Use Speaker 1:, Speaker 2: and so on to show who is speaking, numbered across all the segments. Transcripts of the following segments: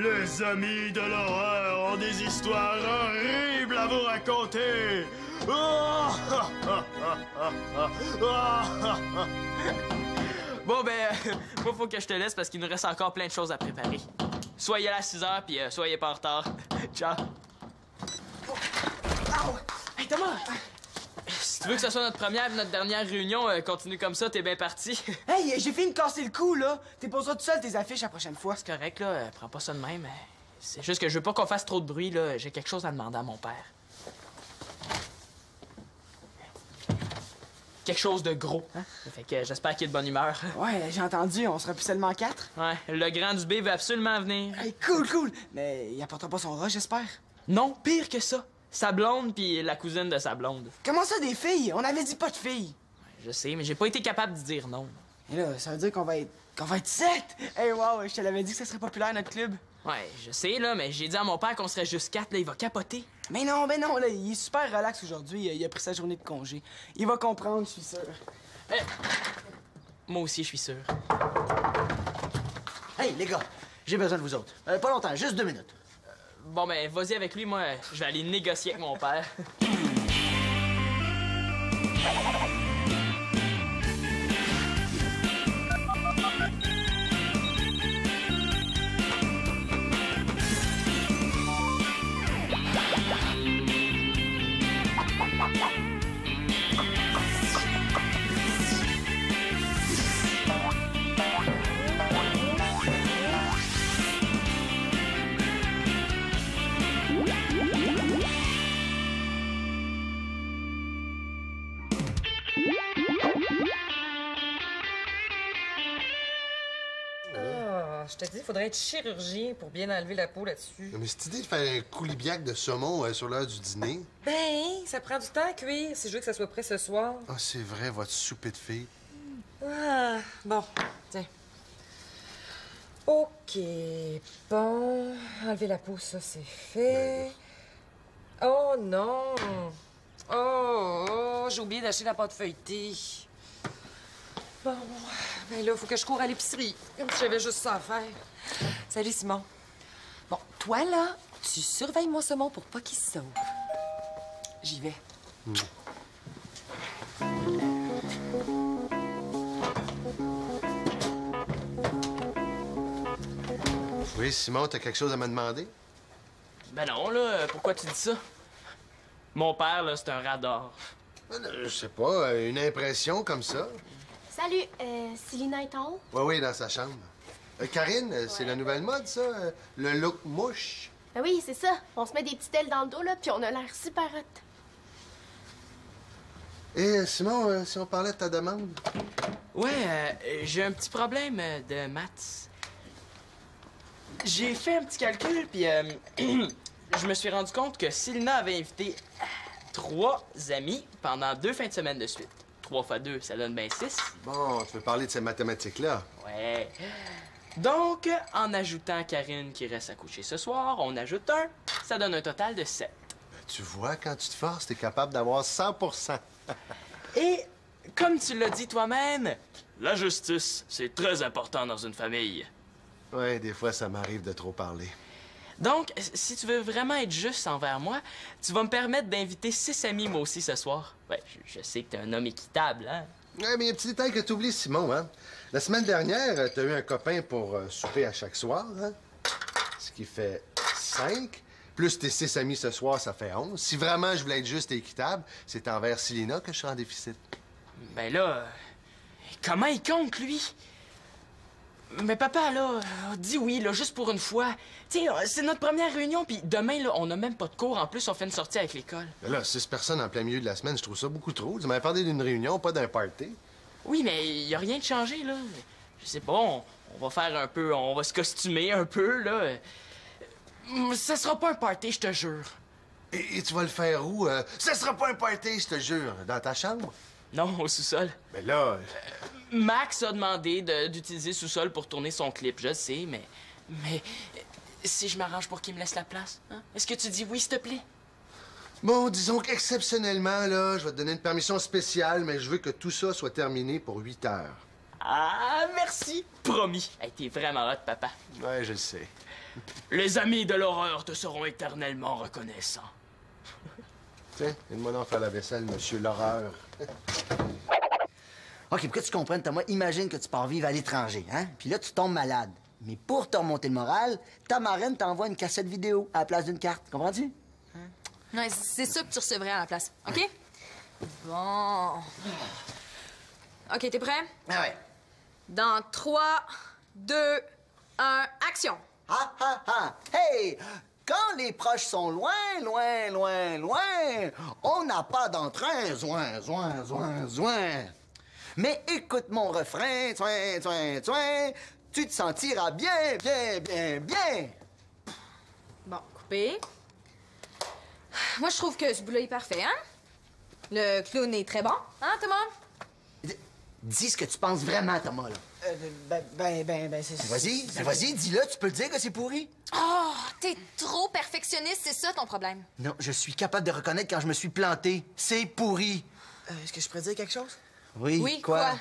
Speaker 1: Les amis de l'horreur ont des histoires horribles à vous raconter.
Speaker 2: Bon, ben, moi, faut que je te laisse parce qu'il nous reste encore plein de choses à préparer. Soyez là à 6 h, puis soyez pas en retard. Ciao. Oh. Hey, Thomas! Si tu veux que ce soit notre première et notre dernière réunion, continue comme ça, t'es bien parti.
Speaker 3: Hey, j'ai fini de casser le cou, là. T'époseras tout seul tes affiches la prochaine fois.
Speaker 2: C'est correct, là. Prends pas ça de même. C'est juste que je veux pas qu'on fasse trop de bruit, là. J'ai quelque chose à demander à mon père. Quelque chose de gros, hein? Fait que j'espère qu'il est de bonne humeur.
Speaker 3: Ouais, j'ai entendu, on sera plus seulement 4.
Speaker 2: Ouais, le grand du B veut absolument venir.
Speaker 3: Hey, cool. Mais il apportera pas son rat, j'espère.
Speaker 2: Non, pire que ça. Sa blonde puis la cousine de sa blonde.
Speaker 3: Comment ça, des filles? On avait dit pas de filles.
Speaker 2: Je sais, mais j'ai pas été capable de dire non.
Speaker 3: Et là, ça veut dire qu'on va être 7! Hey, wow, je te l'avais dit que ça serait populaire, notre club.
Speaker 2: Ouais, je sais, là, mais j'ai dit à mon père qu'on serait juste 4, là, il va capoter.
Speaker 3: Mais non, là, il est super relax aujourd'hui. Il a pris sa journée de congé. Il va comprendre, je suis sûr.
Speaker 2: Moi aussi, je suis sûr.
Speaker 4: Hey, les gars, j'ai besoin de vous autres. Pas longtemps, juste 2 minutes.
Speaker 2: Bon, ben, vas-y avec lui, moi, je vais aller négocier avec mon père.
Speaker 5: Je te dis, il faudrait être chirurgien pour bien enlever la peau là-dessus.
Speaker 6: Mais cette idée de faire un coulibiac de saumon sur l'heure du dîner...
Speaker 5: Ben, ça prend du temps à cuire si je veux que ça soit prêt ce soir.
Speaker 6: Ah, c'est vrai, votre souper de fille.
Speaker 5: Ah, bon, tiens. OK, bon. Enlever la peau, ça, c'est fait. Oh non! Oh, j'ai oublié d'acheter la pâte feuilletée. Bon, ben là, faut que je cours à l'épicerie. Comme si j'avais juste ça à faire. Salut, Simon. Bon, toi, là, tu surveilles mon saumon pour pas qu'il se sauve. J'y vais.
Speaker 6: Oui, Simon, t'as quelque chose à me demander?
Speaker 2: Ben non, là, pourquoi tu dis ça? Mon père, là, c'est un radar.
Speaker 6: Je sais pas, une impression comme ça.
Speaker 7: Salut, Célina est en haut?
Speaker 6: Oui, dans sa chambre. Karine, c'est la nouvelle mode, ça? Le look mouche?
Speaker 7: Ben oui, c'est ça. On se met des petites ailes dans le dos, là, puis on a l'air super hot.
Speaker 6: Et Simon, si on parlait de ta demande?
Speaker 2: Ouais, j'ai un petit problème de maths. J'ai fait un petit calcul, puis je me suis rendu compte que Célina avait invité 3 amis pendant 2 fins de semaine de suite. 3 x 2, ça donne bien 6.
Speaker 6: Bon, tu veux parler de ces mathématiques-là?
Speaker 2: Ouais. Donc, en ajoutant Karine qui reste à coucher ce soir, on ajoute 1. Ça donne un total de 7.
Speaker 6: Ben, tu vois, quand tu te forces, t'es capable d'avoir 100
Speaker 2: Et, comme tu l'as dit toi-même, la justice, c'est très important dans une famille.
Speaker 6: Ouais, des fois, ça m'arrive de trop parler.
Speaker 2: Donc, si tu veux vraiment être juste envers moi, tu vas me permettre d'inviter 6 amis, moi aussi, ce soir. Ouais, je sais que t'es un homme équitable, hein?
Speaker 6: Ouais, mais il y a un petit détail que t'oublies, Simon, hein? La semaine dernière, t'as eu un copain pour souper à chaque soir, hein? Ce qui fait 5. Plus tes 6 amis ce soir, ça fait 11. Si vraiment je voulais être juste et équitable, c'est envers Célina que je serais en déficit.
Speaker 2: Ben là, comment il compte, lui? Mais papa, là, dis oui, là, juste pour une fois. Tu sais, c'est notre première réunion, puis demain, là, on n'a même pas de cours. En plus, on fait une sortie avec l'école.
Speaker 6: Mais là, 6 personnes en plein milieu de la semaine, je trouve ça beaucoup trop. Tu m'avais parlé d'une réunion, pas d'un party.
Speaker 2: Oui, mais il n'y a rien de changé, là. Je sais pas, on va faire un peu... On va se costumer un peu, là. Ça sera pas un party, je te jure.
Speaker 6: Et tu vas le faire où? Ça sera pas un party, je te jure. Dans ta chambre?
Speaker 2: Non, au sous-sol.
Speaker 6: Mais là...
Speaker 2: Max a demandé d'utiliser le sous-sol pour tourner son clip, je sais, mais si je m'arrange pour qu'il me laisse la place, hein? Est-ce que tu dis oui, s'il te plaît?
Speaker 6: Bon, disons qu'exceptionnellement, là, je vais te donner une permission spéciale, mais je veux que tout ça soit terminé pour 8 heures.
Speaker 2: Ah, merci. Promis. Hey, t'es vraiment hot, papa.
Speaker 6: Ouais, je le sais.
Speaker 2: Les amis de l'horreur te seront éternellement reconnaissants.
Speaker 6: Tiens, aide-moi d'en faire la vaisselle, monsieur l'horreur.
Speaker 4: OK, pour que tu comprennes, Thomas, imagine que tu pars vivre à l'étranger, hein? Puis là, tu tombes malade. Mais pour te remonter le moral, ta marraine t'envoie une cassette vidéo à la place d'une carte. Comprends-tu?
Speaker 5: Non, c'est ça que tu recevrais à la place, OK? Bon. OK, t'es prêt?
Speaker 4: Ah ouais.
Speaker 5: Dans 3, 2, 1, action!
Speaker 4: Ha, ha, ha! Hey! Quand les proches sont loin, loin, loin, loin, on n'a pas d'entrain, zoin, zoin, zoin, zoin. Mais écoute mon refrain, zoin, zoin, zoin, tu te sentiras bien, bien, bien, bien.
Speaker 5: Bon, coupé. Moi, je trouve que ce bout-là est parfait, hein? Le clown est très bon, hein, Thomas?
Speaker 4: Dis ce que tu penses vraiment, Thomas, là.
Speaker 3: C'est...
Speaker 4: Vas-y, dis-le, tu peux le dire que c'est pourri.
Speaker 5: Oh, t'es trop perfectionniste, c'est ça ton problème.
Speaker 4: Non, je suis capable de reconnaître quand je me suis planté. C'est pourri.
Speaker 3: Est-ce que je pourrais dire quelque chose?
Speaker 5: Oui, quoi?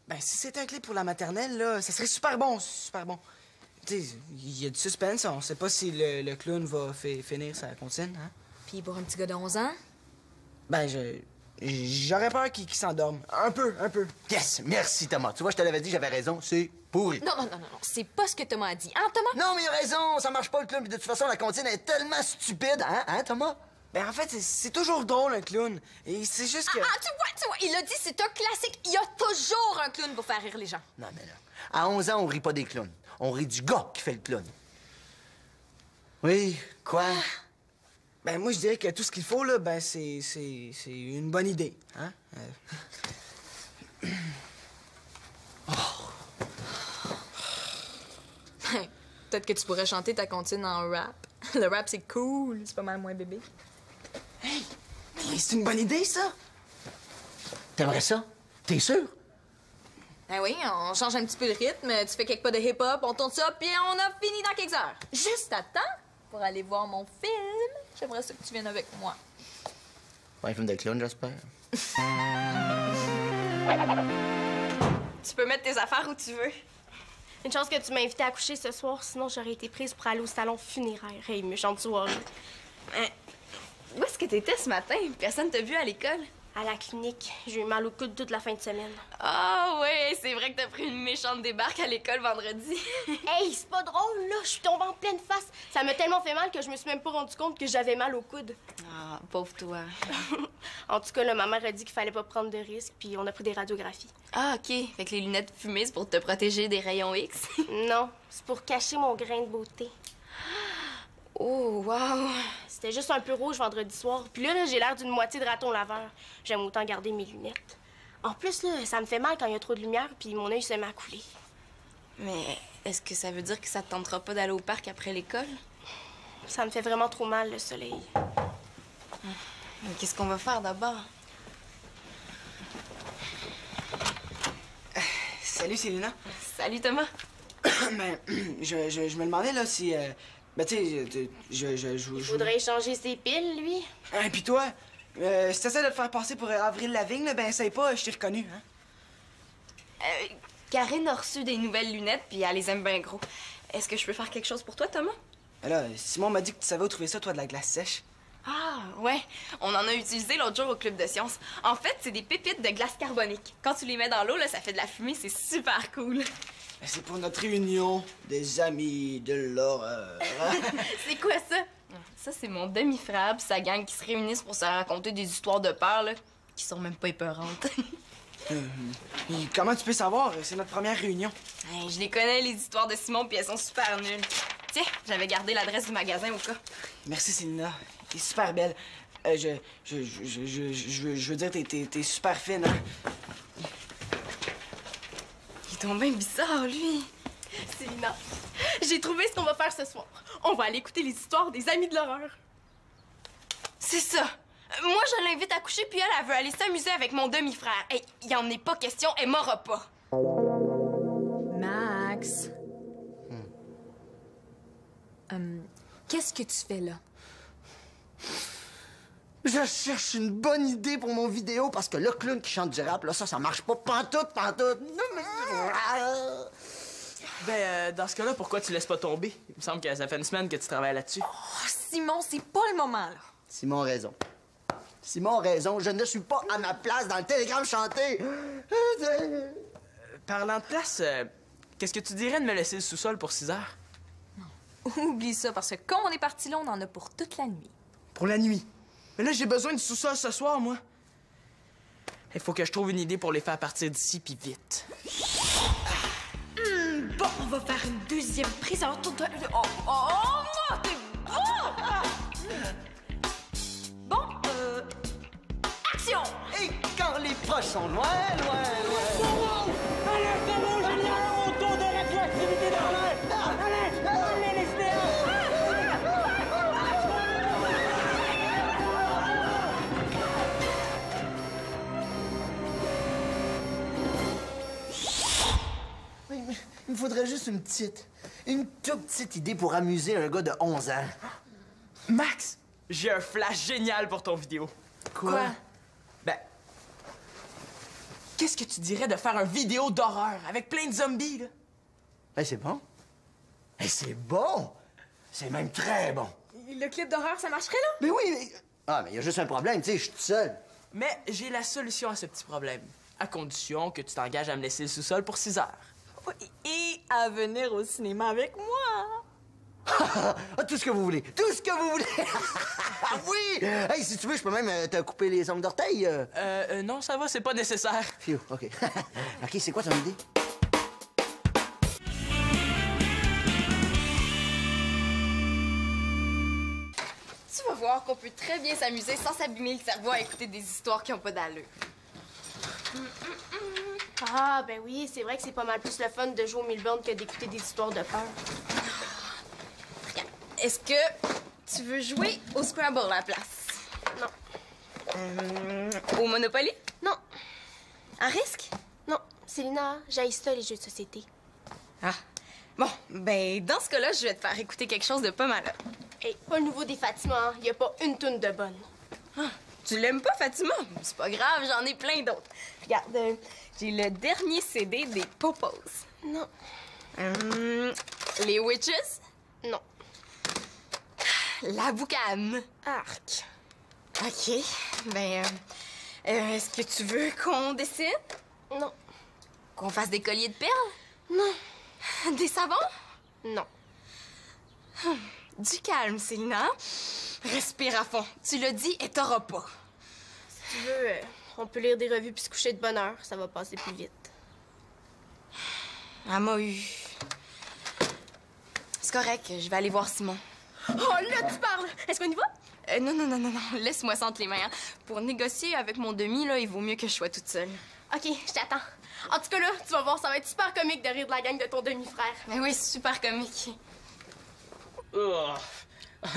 Speaker 3: Ben, si c'était un clip pour la maternelle, là, ça serait super bon, super bon. Tu sais, il y a du suspense, on sait pas si le clown va finir sa comptine, hein?
Speaker 5: Puis pour un petit gars de 11 ans?
Speaker 3: Ben, j'aurais peur qu'il s'endorme. Un peu.
Speaker 4: Yes, merci, Thomas. Tu vois, je te l'avais dit, j'avais raison, c'est pourri.
Speaker 5: Non, c'est pas ce que Thomas a dit. Hein, Thomas?
Speaker 4: Non, mais il a raison, ça marche pas le clown. Puis de toute façon, la comptine est tellement stupide, hein, Thomas?
Speaker 3: Ben, en fait, c'est toujours drôle, un clown. Et c'est juste que...
Speaker 5: Ah, tu vois, il a dit c'est un classique. Il y a toujours un clown pour faire rire les gens.
Speaker 4: Non, mais là, à 11 ans, on rit pas des clowns. On rit du gars qui fait le clown. Oui, quoi?
Speaker 3: Ben, moi, je dirais que tout ce qu'il faut, là, ben, c'est une bonne idée, hein?
Speaker 5: Peut-être que tu pourrais chanter ta comptine en rap. Le rap, c'est cool. C'est pas mal moins bébé.
Speaker 3: Hey, c'est une bonne idée, ça!
Speaker 4: T'aimerais ça? T'es sûr?
Speaker 5: Ben oui, on change un petit peu le rythme, tu fais quelques pas de hip-hop, on tourne ça, puis on a fini dans quelques heures. Juste à temps pour aller voir mon film. J'aimerais ça que tu viennes avec moi.
Speaker 4: Ouais, un film de clown, j'espère.
Speaker 8: Tu peux mettre tes affaires où tu veux.
Speaker 7: Une chance que tu m'as invité à coucher ce soir, sinon j'aurais été prise pour aller au salon funéraire. Hey, méchante soirée.
Speaker 8: Où est-ce que t'étais ce matin? Personne t'a vu à l'école?
Speaker 7: À la clinique, j'ai eu mal au coude toute la fin de semaine.
Speaker 8: Ah ouais, c'est vrai que t'as pris une méchante débarque à l'école vendredi.
Speaker 7: Hey, c'est pas drôle, là! Je suis tombée en pleine face. Ça m'a tellement fait mal que je me suis même pas rendu compte que j'avais mal au coude.
Speaker 8: Ah, pauvre toi.
Speaker 7: En tout cas, là, ma mère a dit qu'il fallait pas prendre de risques, puis on a pris des radiographies.
Speaker 8: Ah, OK. Fait que les lunettes fumées, c'est pour te protéger des rayons X.
Speaker 7: Non, c'est pour cacher mon grain de beauté.
Speaker 8: Oh, wow!
Speaker 7: C'était juste un peu rouge vendredi soir. Puis là, j'ai l'air d'une moitié de raton laveur. J'aime autant garder mes lunettes. En plus, là, ça me fait mal quand il y a trop de lumière, puis mon œil se met à couler.
Speaker 8: Mais est-ce que ça veut dire que ça te tentera pas d'aller au parc après l'école?
Speaker 7: Ça me fait vraiment trop mal, le soleil.
Speaker 8: Mais qu'est-ce qu'on va faire d'abord?
Speaker 3: Salut, Célina.
Speaker 8: Salut, Thomas.
Speaker 3: Ben, je me demandais, là, si... Ben, tu sais,
Speaker 7: Il faudrait échanger ses piles, lui.
Speaker 3: Et puis toi, si t'essaies de te faire passer pour Avril Lavigne, là, ben, essaye pas, je t'ai reconnu, hein?
Speaker 8: Karine a reçu des nouvelles lunettes, puis elle les aime bien gros. Est-ce que je peux faire quelque chose pour toi, Thomas?
Speaker 3: Ben là, Simon m'a dit que tu savais où trouver ça, toi, de la glace sèche.
Speaker 8: Ah, ouais. On en a utilisé l'autre jour au club de sciences. En fait, c'est des pépites de glace carbonique. Quand tu les mets dans l'eau, là, ça fait de la fumée, c'est super cool.
Speaker 3: Ben, c'est pour notre réunion des amis de l'horreur.
Speaker 8: C'est quoi ça? Ça, c'est mon demi-frère pis sa gang qui se réunissent pour se raconter des histoires de peur, là, qui sont même pas épeurantes.
Speaker 3: Et comment tu peux savoir? C'est notre première réunion.
Speaker 8: Hey, je les connais, les histoires de Simon, puis elles sont super nulles. Tiens, j'avais gardé l'adresse du magasin au cas.
Speaker 3: Merci, Célina. T'es super belle. Je veux dire, t'es super fine, hein?
Speaker 8: Il est donc bien bizarre, lui.
Speaker 7: Célina, j'ai trouvé ce qu'on va faire ce soir. On va aller écouter les histoires des amis de l'horreur.
Speaker 8: C'est ça. Moi, je l'invite à coucher, puis elle veut aller s'amuser avec mon demi-frère. Hey, il en est pas question, elle m'aura pas.
Speaker 5: Max. Qu'est-ce que tu fais là?
Speaker 4: Je cherche une bonne idée pour mon vidéo parce que le clown qui chante du rap, là, ça marche pas pantoute.
Speaker 2: Dans ce cas-là, pourquoi tu laisses pas tomber? Il me semble que ça fait une semaine que tu travailles là-dessus.
Speaker 5: Oh, Simon, c'est pas le moment, là.
Speaker 4: Simon a raison. Simon a raison, je ne suis pas à ma place dans le télégramme chanté.
Speaker 2: Parlant de place, qu'est-ce que tu dirais de me laisser le sous-sol pour 6 heures?
Speaker 5: Oublie ça, parce que comme on est parti là, on en a pour toute la nuit.
Speaker 2: Pour la nuit. Mais là, j'ai besoin du sous-sol ce soir, moi. Il faut que je trouve une idée pour les faire partir d'ici, puis vite.
Speaker 8: Bon, on va faire une deuxième prise en tour de... Oh, t'es bon! Bon, action!
Speaker 4: Et quand les proches sont loin, loin, loin... Il me faudrait juste une toute petite idée pour amuser un gars de 11 ans.
Speaker 2: Max, j'ai un flash génial pour ton vidéo.
Speaker 4: Quoi?
Speaker 2: Ben, qu'est-ce que tu dirais de faire une vidéo d'horreur avec plein de zombies, là?
Speaker 4: Ben, c'est bon. C'est bon! C'est même très bon.
Speaker 8: Le clip d'horreur, ça marcherait, là?
Speaker 4: Mais oui, mais... Ah, mais il y a juste un problème, tu sais, je suis tout seul.
Speaker 2: Mais j'ai la solution à ce petit problème. À condition que tu t'engages à me laisser le sous-sol pour 6 heures.
Speaker 5: Et à venir au cinéma avec moi.
Speaker 4: Ah, tout ce que vous voulez. Tout ce que vous voulez. Oui! Hey, si tu veux, je peux même te couper les ongles d'orteil.
Speaker 2: Non, ça va, c'est pas nécessaire.
Speaker 4: Phew, OK. OK, c'est quoi ton idée?
Speaker 8: Tu vas voir qu'on peut très bien s'amuser sans s'abîmer le cerveau à écouter des histoires qui ont pas d'allure.
Speaker 7: Ah, ben oui, c'est vrai que c'est pas mal plus le fun de jouer au Milburn que d'écouter des histoires de peur.
Speaker 8: Est-ce que tu veux jouer au Scrabble à la place?
Speaker 7: Non.
Speaker 8: Au Monopoly?
Speaker 7: Non.
Speaker 8: À risque?
Speaker 7: Non. Célina, j'haïs ça, les jeux de société.
Speaker 8: Ah. Bon, ben, dans ce cas-là, je vais te faire écouter quelque chose de pas mal.
Speaker 7: Hey, pas le nouveau des Fatima, hein. Y a pas une toune de bonne.
Speaker 8: Ah, tu l'aimes pas, Fatima? C'est pas grave, j'en ai plein d'autres. Regarde, j'ai le dernier CD des Popos.
Speaker 7: Non.
Speaker 8: Les Witches?
Speaker 7: Non.
Speaker 8: La Boucane.
Speaker 7: Arc.
Speaker 8: OK. Ben, est-ce que tu veux qu'on dessine?
Speaker 7: Non.
Speaker 8: Qu'on fasse des colliers de perles?
Speaker 7: Non.
Speaker 8: Des savons?
Speaker 7: Non.
Speaker 8: Du calme, Célina. Respire à fond. Tu l'as dit et t'auras pas.
Speaker 7: Si tu veux, on peut lire des revues puis se coucher de bonne heure. Ça va passer plus vite.
Speaker 8: Elle m'a eu. C'est correct, je vais aller voir Simon.
Speaker 7: Oh, là, tu parles! Est-ce qu'on y va?
Speaker 8: Non. Laisse-moi sentir les mains. Hein. Pour négocier avec mon demi, là, il vaut mieux que je sois toute seule.
Speaker 7: OK, je t'attends. En tout cas, là, tu vas voir, ça va être super comique de rire de la gang de ton demi-frère.
Speaker 8: Mais oui, c'est super comique.
Speaker 2: Oh,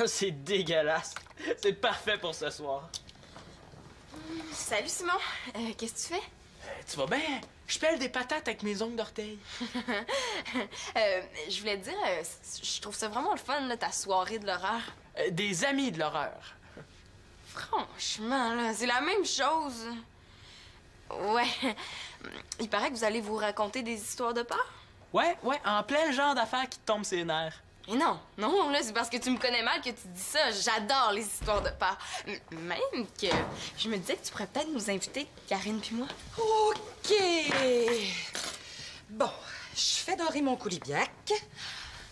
Speaker 2: c'est dégueulasse. C'est parfait pour ce soir.
Speaker 8: Salut, Simon. Qu'est-ce que tu fais?
Speaker 2: Tu vas bien? Je pèle des patates avec mes ongles d'orteil.
Speaker 8: Je voulais te dire, je trouve ça vraiment le fun, là, ta soirée de l'horreur.
Speaker 2: Des amis de l'horreur.
Speaker 8: Franchement, là, c'est la même chose. Ouais. Il paraît que vous allez vous raconter des histoires de peur?
Speaker 2: Ouais, en plein le genre d'affaires qui te tombent ses nerfs.
Speaker 8: Et non, là, c'est parce que tu me connais mal que tu dis ça. J'adore les histoires de peur. Même que je me disais que tu pourrais peut-être nous inviter, Karine puis moi.
Speaker 5: OK. Bon, je fais dorer mon coulibiac.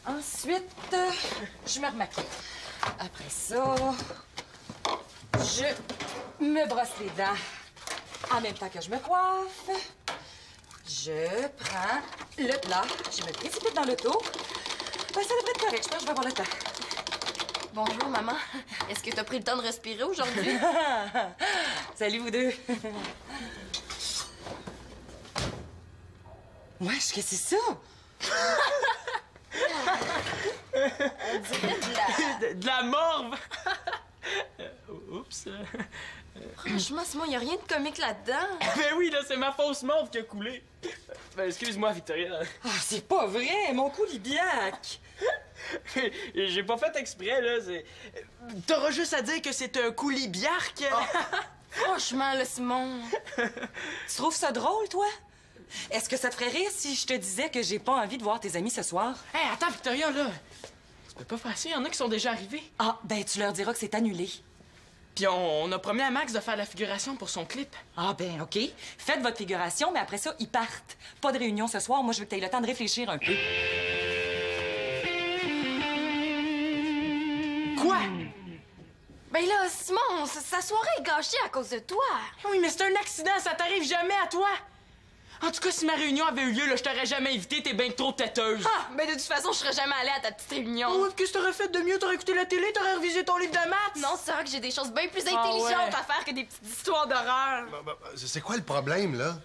Speaker 5: Ensuite, je me remaquille. Après ça, je me brosse les dents en même temps que je me coiffe. Je prends le plat, je me précipite dans l'auto. Ben, ça devrait être correct, je pense que je vais avoir le temps.
Speaker 8: Bonjour, maman. Est-ce que t'as pris le temps de respirer aujourd'hui?
Speaker 5: Salut, vous deux. Wesh, qu'est-ce que c'est ça?
Speaker 8: On dirait
Speaker 2: De la morve! Oups.
Speaker 8: Franchement, Simon, y a rien de comique là-dedans.
Speaker 2: Ben oui, là, c'est ma fausse morve qui a coulé. Ben, excuse-moi, Victoria.
Speaker 5: Ah, c'est pas vrai, mon coulibiac.
Speaker 2: J'ai pas fait exprès, là. T'auras juste à dire que c'est un coulibiarque.
Speaker 8: Franchement, là, Simon.
Speaker 5: Tu trouves ça drôle, toi? Est-ce que ça te ferait rire si je te disais que j'ai pas envie de voir tes amis ce soir?
Speaker 2: Hey, attends, Victoria, là. Tu peux pas faire ça, il y en a qui sont déjà arrivés.
Speaker 5: Ah, ben tu leur diras que c'est annulé.
Speaker 2: Puis on a promis à Max de faire la figuration pour son clip.
Speaker 5: Ah, ben OK. Faites votre figuration, mais après ça, ils partent. Pas de réunion ce soir. Moi, je veux que tu aies le temps de réfléchir un peu.
Speaker 2: Quoi?
Speaker 8: Ben là, Simon, sa soirée est gâchée à cause de toi.
Speaker 2: Oui, mais c'est un accident, ça t'arrive jamais à toi. En tout cas, si ma réunion avait eu lieu, là, je t'aurais jamais invité, t'es bien trop têteuse.
Speaker 8: Ah, ben de toute façon, je serais jamais allée à ta petite réunion.
Speaker 2: Oh, qu'est-ce que t'aurais fait de mieux? T'aurais écouté la télé, t'aurais révisé ton livre de maths?
Speaker 8: Non, c'est vrai que j'ai des choses bien plus
Speaker 2: Ah
Speaker 8: intelligentes
Speaker 2: ouais.
Speaker 8: à faire que des petites histoires d'horreur.
Speaker 6: C'est quoi le problème, là?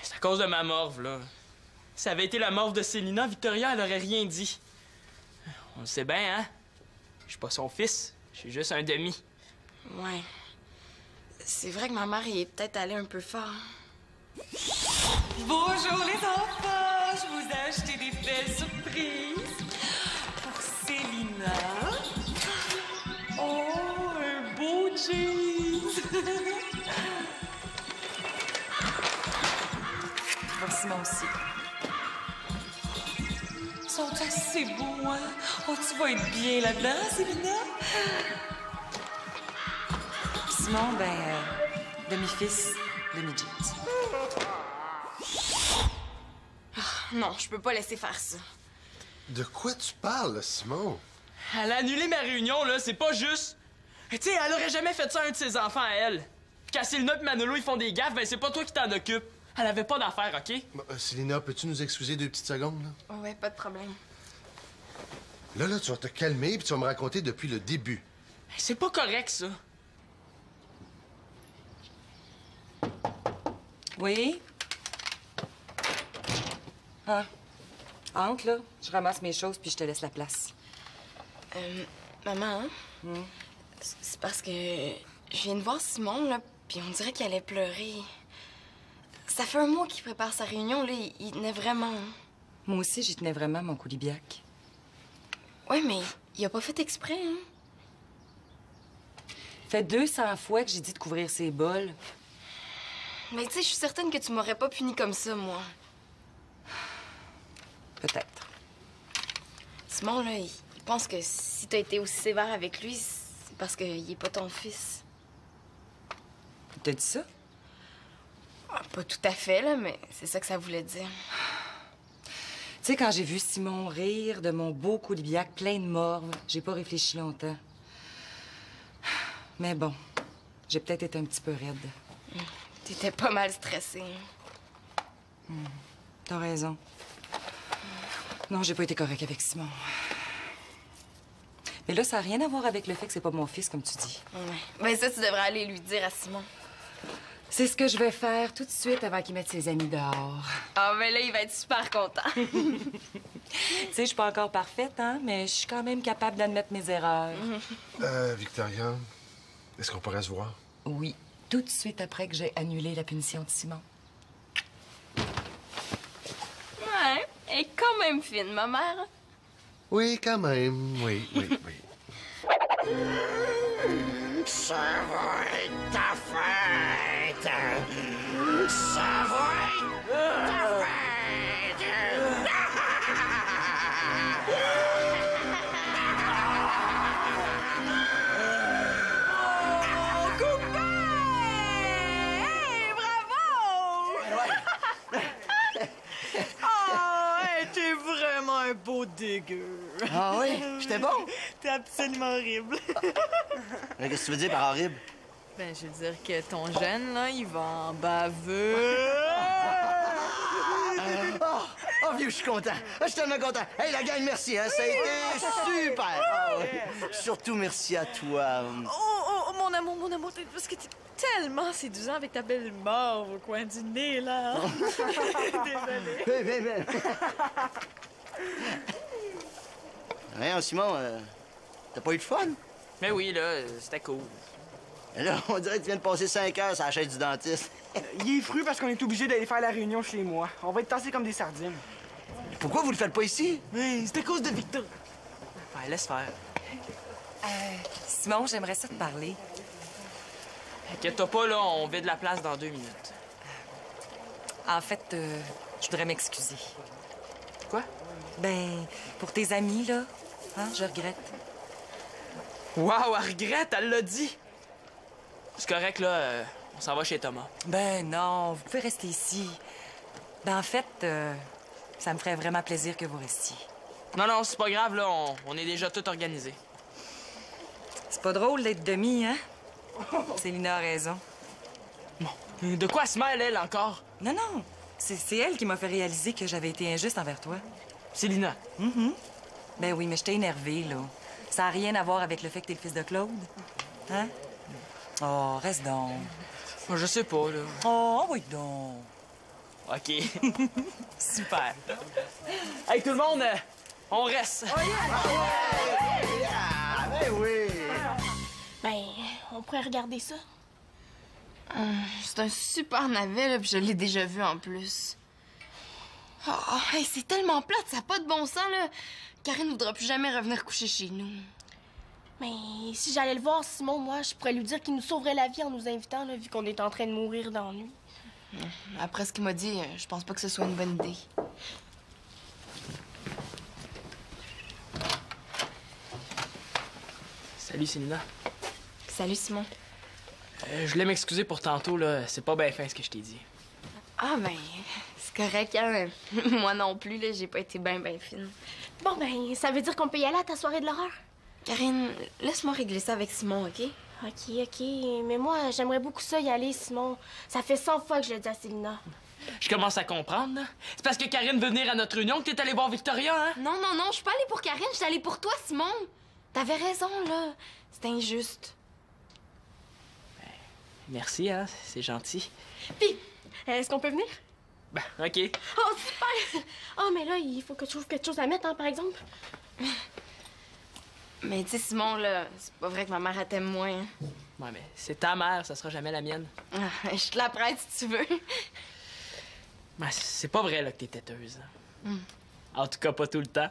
Speaker 2: C'est à cause de ma morve, là. Si ça avait été la morve de Célina, Victoria, elle aurait rien dit. On le sait bien, hein? Je suis pas son fils, je suis juste un demi.
Speaker 8: Ouais. C'est vrai que ma mère y est peut-être allée un peu fort.
Speaker 5: Bonjour les enfants! Je vous ai acheté des belles surprises. Pour Célina. Oh, un beau jeans! Pour Simon aussi. Ils sont assez beaux, hein? Oh, tu vas être bien là-dedans, Célina? Puis Simon, ben, demi-fils, demi-jeans.
Speaker 8: Non, je peux pas laisser faire ça.
Speaker 6: De quoi tu parles, Simon?
Speaker 2: Elle a annulé ma réunion, là, c'est pas juste. Tu sais, elle aurait jamais fait ça à un de ses enfants à elle. Puis quand Célina et Manolo, ils font des gaffes, ben c'est pas toi qui t'en occupes. Elle avait pas d'affaires, OK?
Speaker 6: Célina, peux-tu nous excuser 2 petites secondes, là?
Speaker 8: Ouais, pas de problème.
Speaker 6: Là, tu vas te calmer puis tu vas me raconter depuis le début.
Speaker 2: C'est pas correct, ça.
Speaker 5: Oui? Ah. Entre, là. Je ramasse mes choses puis je te laisse la place.
Speaker 8: Maman, c'est parce que je viens de voir Simon, là, puis on dirait qu'il allait pleurer. Ça fait un mois qu'il prépare sa réunion, là, il tenait vraiment.
Speaker 5: Moi aussi, j'y tenais vraiment, mon coulibiac.
Speaker 8: Ouais, mais il a pas fait exprès, hein?
Speaker 5: Fait 200 fois que j'ai dit de couvrir ses bols.
Speaker 8: Mais tu sais, je suis certaine que tu m'aurais pas puni comme ça, moi.
Speaker 5: Peut-être.
Speaker 8: Simon, là, il pense que si t'as été aussi sévère avec lui, c'est parce qu'il est pas ton fils.
Speaker 5: T'as dit ça?
Speaker 8: Ah, pas tout à fait, là, mais c'est ça que ça voulait dire.
Speaker 5: Tu sais, quand j'ai vu Simon rire de mon beau coulibiac plein de morve, j'ai pas réfléchi longtemps. Mais bon, j'ai peut-être été un petit peu raide.
Speaker 8: T'étais pas mal stressée.
Speaker 5: T'as raison. Non, j'ai pas été correct avec Simon. Mais là, ça n'a rien à voir avec le fait que c'est pas mon fils, comme tu dis.
Speaker 8: Ouais. Ben ça, tu devrais aller lui dire à Simon.
Speaker 5: C'est ce que je vais faire tout de suite avant qu'il mette ses amis dehors.
Speaker 8: Ah, ben là, il va être super content.
Speaker 5: Tu sais, je suis pas encore parfaite, hein, mais je suis quand même capable d'admettre mes erreurs.
Speaker 6: Victoria, est-ce qu'on pourrait se voir?
Speaker 5: Oui, tout de suite après que j'ai annulé la punition de Simon.
Speaker 8: Ouais, elle est quand même fine, ma mère.
Speaker 6: Oui, quand même. Oui.
Speaker 1: Ça va être ta fête! Ça va être ta fête!
Speaker 8: Oh, copain! Hey, bravo!
Speaker 9: Oh, hey, t'es vraiment un beau dégueu.
Speaker 4: Ah oui? J'étais bon?
Speaker 9: T'es absolument horrible.
Speaker 4: Qu'est-ce que tu veux dire par horrible?
Speaker 9: Ben, je veux dire que ton jeune, là, il va en baveux.
Speaker 4: Oh, vieux, je suis content. Je suis tellement content. Hey, la gang, merci, hein? Ça a été super. Ah, ouais. Surtout merci à toi.
Speaker 9: Oh, mon amour, parce que t'es tellement séduisant avec ta belle morve au coin du nez, là. Désolée.
Speaker 4: Ben. Rien, Simon, t'as pas eu de fun?
Speaker 2: Mais oui, là, c'était cool.
Speaker 4: Là, on dirait que tu viens de passer 5 heures sur la chaise du dentiste.
Speaker 3: Il est fru parce qu'on est obligé d'aller faire la réunion chez moi. On va être tassés comme des sardines.
Speaker 4: Pourquoi vous le faites pas ici?
Speaker 3: Oui, c'est à cause de Victor.
Speaker 2: Ouais, laisse faire.
Speaker 5: Simon, j'aimerais ça te parler.
Speaker 2: Inquiète-toi pas, là, on vide la place dans 2 minutes.
Speaker 5: En fait, je voudrais m'excuser.
Speaker 2: Quoi?
Speaker 5: Ben, pour tes amis, là, hein, je regrette.
Speaker 2: Wow, elle regrette, elle l'a dit. C'est correct, là, on s'en va chez Thomas.
Speaker 5: Ben non, vous pouvez rester ici. Ben en fait, ça me ferait vraiment plaisir que vous restiez.
Speaker 2: Non, non, c'est pas grave, là, on est déjà tout organisé.
Speaker 5: C'est pas drôle d'être demi, hein? Célina a raison.
Speaker 2: Bon, de quoi se mêle, elle, encore?
Speaker 5: Non, non, c'est elle qui m'a fait réaliser que j'avais été injuste envers toi.
Speaker 2: Célina.
Speaker 5: Ben oui, mais je t'ai énervée, là. Ça n'a rien à voir avec le fait que t'es le fils de Claude. Hein? Oh, reste donc.
Speaker 2: Je sais pas, là.
Speaker 5: Oh, oui donc.
Speaker 2: OK. Super. Hey, tout le monde, on reste.
Speaker 7: Ben, on pourrait regarder ça.
Speaker 8: C'est un super navet, là, puis je l'ai déjà vu en plus. Oh, hey, c'est tellement plate, ça n'a pas de bon sens, là. Karine ne voudra plus jamais revenir coucher chez nous.
Speaker 7: Mais si j'allais le voir, Simon, moi, je pourrais lui dire qu'il nous sauverait la vie en nous invitant, là, vu qu'on est en train de mourir d'ennui.
Speaker 8: Après ce qu'il m'a dit, je pense pas que ce soit une bonne idée.
Speaker 2: Salut, Célina.
Speaker 8: Salut, Simon.
Speaker 2: Je voulais m'excuser pour tantôt, là. C'est pas bien fin ce que je t'ai dit.
Speaker 8: Ah, ben, c'est correct, hein. Moi non plus, là, j'ai pas été ben fine.
Speaker 7: Bon, ben, ça veut dire qu'on peut y aller à ta soirée de l'horreur?
Speaker 8: Karine, laisse-moi régler ça avec Simon, OK?
Speaker 7: OK. Mais moi, j'aimerais beaucoup ça y aller, Simon. Ça fait 100 fois que je le dis à Célina.
Speaker 2: Je commence à comprendre, là. C'est parce que Karine veut venir à notre réunion que t'es allé voir Victoria, hein?
Speaker 8: Non, je suis pas allée pour Karine, je suis allée pour toi, Simon. T'avais raison, là. C'est injuste.
Speaker 2: Merci, hein? C'est gentil.
Speaker 7: Puis, est-ce qu'on peut venir?
Speaker 2: Ben, OK.
Speaker 7: Oh, super! Oh, mais là, il faut que je trouve quelque chose à mettre, hein, par exemple.
Speaker 8: Mais tu sais, Simon, là, c'est pas vrai que ma mère elle t'aime moins. Hein?
Speaker 2: Ouais, mais c'est ta mère, ça sera jamais la mienne.
Speaker 8: Ah, je te la prête si tu veux.
Speaker 2: Ben, c'est pas vrai, là, que t'es têteuse. En tout cas, pas tout le temps.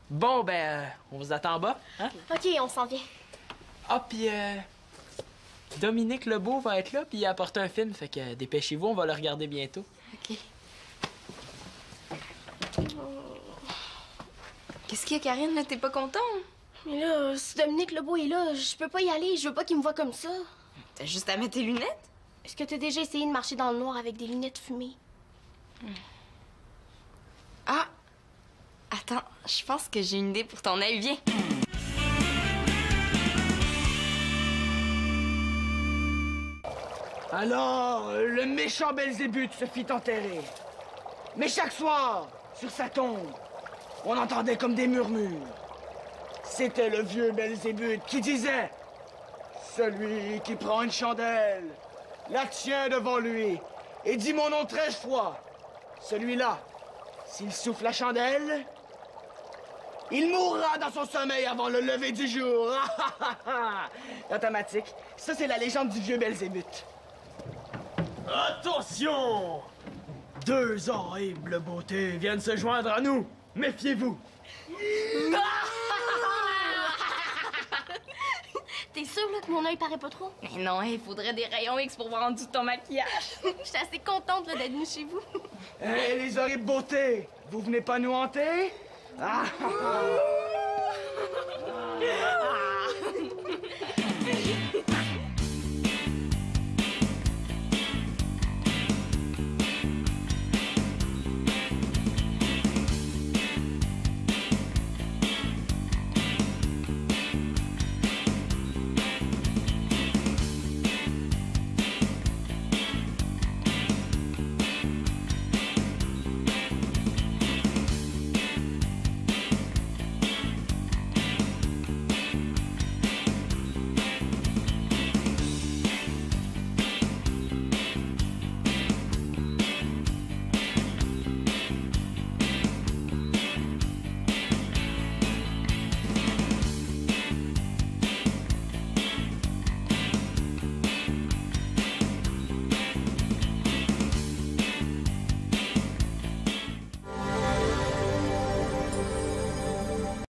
Speaker 2: Bon, ben, on vous attend en bas, hein?
Speaker 7: OK, on s'en vient.
Speaker 2: Ah, puis Dominique Lebeau va être là, puis il a apporté un film, fait que dépêchez-vous, on va le regarder bientôt.
Speaker 8: OK. Qu'est-ce qu'il y a, Karine, là? T'es pas content?
Speaker 7: Mais là, si Dominique Lebeau est là, je peux pas y aller. Je veux pas qu'il me voie comme ça.
Speaker 8: T'as juste à mettre tes lunettes?
Speaker 7: Est-ce que t'as déjà essayé de marcher dans le noir avec des lunettes fumées?
Speaker 8: Ah! Attends, je pense que j'ai une idée pour ton œil. Viens!
Speaker 3: Alors, le méchant Belzébuth se fit enterrer. Mais chaque soir, sur sa tombe, on entendait comme des murmures. C'était le vieux Belzébuth qui disait « Celui qui prend une chandelle, la tient devant lui et dit mon nom 13 fois. Celui-là, s'il souffle la chandelle, il mourra dans son sommeil avant le lever du jour. » Automatique. Ça, c'est la légende du vieux Belzébuth.
Speaker 1: Attention! 2 horribles beautés viennent se joindre à nous. Méfiez-vous.
Speaker 7: T'es sûr, là, que mon œil paraît pas trop?
Speaker 8: Mais non, il faudrait des rayons X pour voir en dessous de ton maquillage.
Speaker 7: Je suis assez contente, là, d'être venue chez vous.
Speaker 3: Hé, les horribles beautés, vous venez pas nous hanter? Ah!